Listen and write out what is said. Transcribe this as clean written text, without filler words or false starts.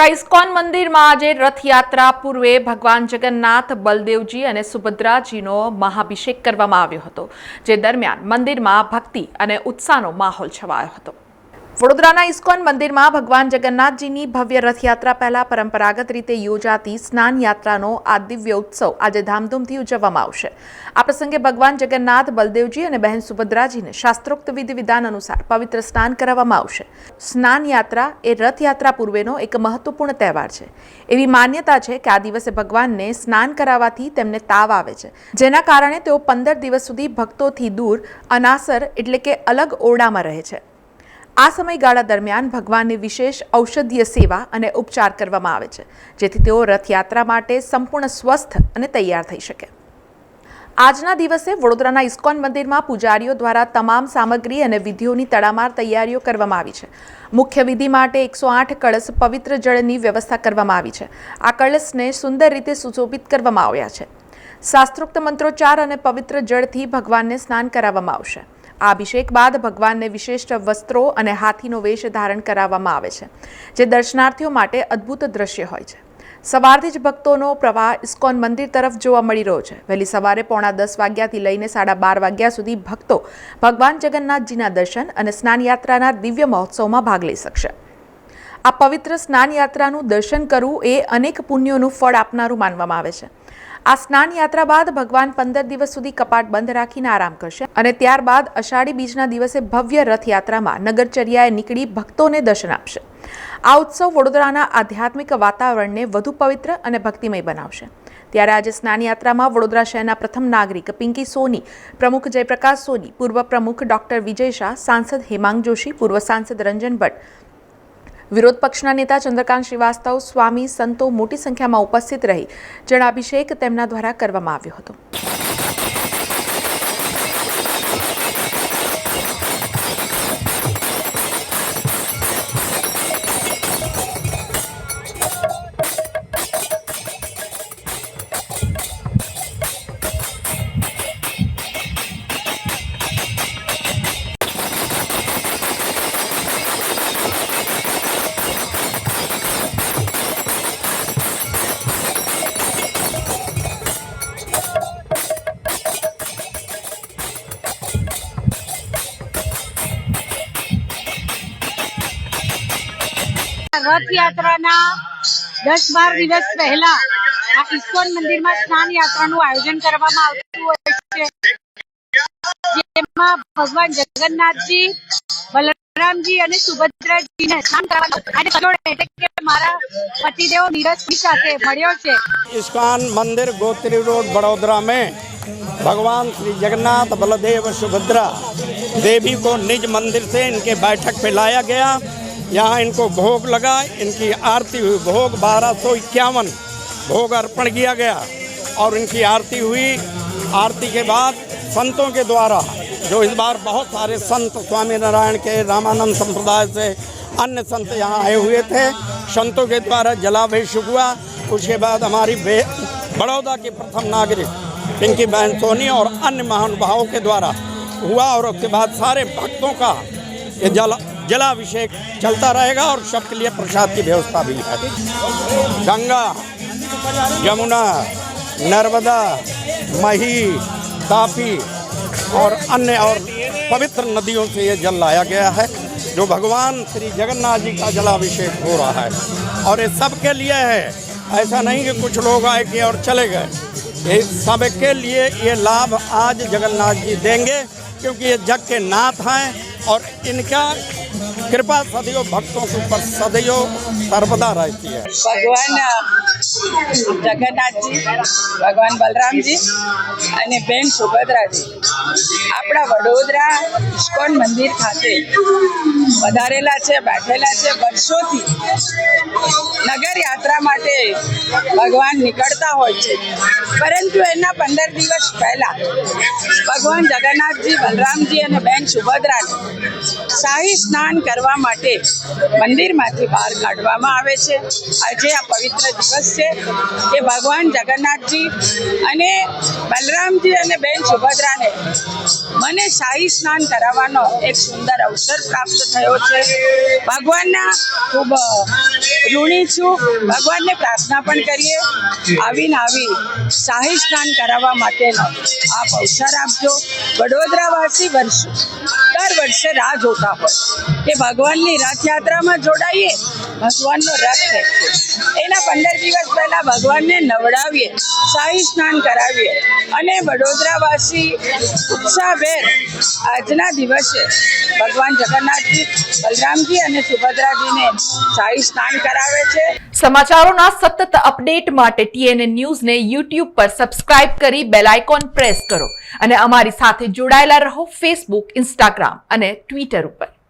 Vadodara ISKCON મંદિરમાં આજે રથયાત્રા પૂર્વે ભગવાન જગન્નાથ, બલદેવજી અને સુભદ્રાજીનો મહાભિષેક કરવામાં આવ્યો હતો, જે દરમિયાન મંદિરમાં ભક્તિ અને ઉત્સાહનો માહોલ છવાયો હતો। વડોદરાના ઇસ્કોન મંદિરમાં ભગવાન જગન્નાથજીની ભવ્ય રથયાત્રા પહેલા પરંપરાગત રીતે યોજાતી સ્નાન યાત્રાનો આ દિવ્ય ઉત્સવ આજે ધામધૂમથી ઉજવવામાં આવશે। આ પ્રસંગે ભગવાન જગન્નાથ, બલદેવજી અને બહેન સુભદ્રાજીને શાસ્ત્રોક્ત વિધિ વિધાન અનુસાર પવિત્ર સ્નાન કરાવવામાં આવશે। સ્નાન યાત્રા એ રથયાત્રા પૂર્વેનો એક મહત્વપૂર્ણ તહેવાર છે। એવી માન્યતા છે કે આ દિવસે ભગવાનને સ્નાન કરાવવાથી તેમને તાવ આવે છે, જેના કારણે તેઓ 15 દિવસ સુધી ભક્તોથી દૂર અનાસર એટલે કે અલગ ઓરડામાં રહે છે। આ સમયગાળા દરમિયાન ભગવાનની વિશેષ ઔષધીય સેવા અને ઉપચાર કરવામાં આવે છે, જેથી તેઓ રથયાત્રા માટે સંપૂર્ણ સ્વસ્થ અને તૈયાર થઈ શકે। આજના દિવસે વડોદરાના ઇસ્કોન મંદિરમાં પૂજારીઓ દ્વારા તમામ સામગ્રી અને વિધિઓની તડામાર તૈયારીઓ કરવામાં આવી છે। મુખ્ય વિધિ માટે 108 કળશ પવિત્ર જળની વ્યવસ્થા કરવામાં આવી છે। આ કળશને સુંદર રીતે સુશોભિત કરવામાં આવ્યા છે। શાસ્ત્રોક્ત મંત્રોચ્ચાર અને પવિત્ર જળથી ભગવાનને સ્નાન કરાવવામાં આવશે। આ અભિષેક બાદ ભગવાનને વિશિષ્ટ વસ્ત્રો અને હાથીનો વેશ ધારણ કરાવવામાં આવે છે, જે દર્શનાર્થીઓ માટે અદ્ભુત દ્રશ્ય હોય છે। સવારથી જ ભક્તોનો પ્રવાહ ઇસ્કોન મંદિર તરફ જોવા મળી રહ્યો છે। વહેલી સવારે 9:45 વાગ્યાથી લઈને 12:30 વાગ્યા સુધી ભક્તો ભગવાન જગન્નાથજીના દર્શન અને સ્નાન યાત્રાના દિવ્ય મહોત્સવમાં ભાગ લઈ શકશે। આ પવિત્ર સ્નાન યાત્રાનું દર્શન કરવું એ અનેક પુણ્યોનું ફળ આપનારું માનવામાં આવે છે। આ સ્નાન યાત્રા બાદ ભગવાન 15 દિવસ સુધી કપાટ બંધ રાખીને આરામ કરશે અને ત્યારબાદ અષાઢી બીજના દિવસે ભવ્ય રથયાત્રામાં નગરચર્યાએ નીકળી ભક્તોને દર્શન આપશે। આ ઉત્સવ વડોદરાના આધ્યાત્મિક વાતાવરણને વધુ પવિત્ર અને ભક્તિમય બનાવશે। ત્યારે આજે સ્નાન યાત્રામાં વડોદરા શહેરના પ્રથમ નાગરિક પિંકી સોની, પ્રમુખ જયપ્રકાશ સોની, પૂર્વ પ્રમુખ ડોક્ટર વિજય શાહ, સાંસદ હેમાંગ જોશી, પૂર્વ સાંસદ રંજન ભટ્ટ, વિરોધ પક્ષના નેતા ચંદ્રકાંત શ્રીવાસ્તવ, સ્વામી સંતો મોટી સંખ્યામાં ઉપસ્થિત રહી જળાભિષેક તેમના દ્વારા કરવામાં આવ્યો હતો। રથયાત્રાના 10-12 દિવસ પહેલા આ ઇસ્કોન મંદિરમાં સ્નાન યાત્રાનું આયોજન કરવામાં આવતું હોય છે, જેમાં ભગવાન જગન્નાથજી, બલરામજી અને સુભદ્રાજીને સ્નાન કરાવવાનું મારા પતિદેવ નીરજની સાથે મળ્યો છે। इस्कॉन मंदिर गोत्री रोड बड़ोदरा में भगवान श्री जगन्नाथ, बलदेव, सुभद्रा देवी को निज मंदिर से इनके बैठक पे लाया गया। यहाँ इनको भोग लगा, इनकी आरती हुई। भोग 1251 भोग अर्पण किया गया और इनकी आरती हुई। आरती के बाद संतों के द्वारा, जो इस बार बहुत सारे संत स्वामी नारायण के, रामानंद संप्रदाय से अन्य संत यहाँ आए हुए थे, संतों के द्वारा जलाभिषेक हुआ। उसके बाद हमारी बड़ौदा की प्रथम नागरिक पिंकी बहन सोनी और अन्य महानुभावों के द्वारा हुआ और उसके बाद सारे भक्तों का ये जलाभिषेक चलता रहेगा और सबके लिए प्रसाद की व्यवस्था भी है। गंगा, यमुना, नर्मदा, मही, तापी और अन्य और पवित्र नदियों से ये जल लाया गया है, जो भगवान श्री जगन्नाथ जी का जलाभिषेक हो रहा है और ये सबके लिए है। ऐसा नहीं कि कुछ लोग आए कि और चले गए। ये सबके लिए ये लाभ आज जगन्नाथ जी देंगे, क्योंकि ये जग के नाथ हैं और इनका कृपा सदैव भक्तों के ऊपर सदैव सर्वदा रहती है। भगवान जगन्नाथजी, भगवान बलरामजी અને બેન સુભદ્રાજી આપણા વડોદરા ઇસ્કોન મંદિર ખાતે પધારેલા છે, બેઠેલા છે। વર્ષોથી નગર યાત્રા માટે ભગવાન નીકળતા હોય છે, પરંતુ એના 15 દિવસ પહેલા ભગવાન જગન્નાથજી, બલરામજી અને બેન સુભદ્રાને શાહી સ્નાન કરવા કરવા માટે મંદિરમાંથી બહાર કાઢવામાં આવે છે. આજે આ પવિત્ર દિવસ છે કે ભગવાન જગન્નાથજી અને બલરામજી અને બેન સુભદ્રાને મને શાહી સ્નાન કરાવવાનો એક સુંદર અવસર પ્રાપ્ત થયો છે. ભગવાનના ખૂબ ઋણી છું. ભગવાનને પ્રાર્થના પણ કરીએ આવી શાહી સ્નાન કરાવવા માટેનો આપ અવસર આપજો. વડોદરાવાસી દર વર્ષે રાહ જોતા હોય કે ભગવાનની રથયાત્રામાં જોડાઈએ, ભગવાનનો રથ ફેંકીએ. એના 15 દિવસ પહેલા ભગવાનને નવડાવીએ, શાહી સ્નાન કરાવીએ અને વડોદરાવાસી ઉત્સાહભેર આજના દિવસે ભગવાન જગન્નાથજી, બલરામજી અને સુભદ્રાજીને શાહી સ્નાન કરાવે છે. સમાચારોના સતત અપડેટ માટે TNN ન્યૂઝને YouTube પર સબસ્ક્રાઇબ કરી બેલ આઇકોન પ્રેસ કરો અને અમારી સાથે જોડાયેલા રહો Facebook, Instagram અને Twitter ઉપર.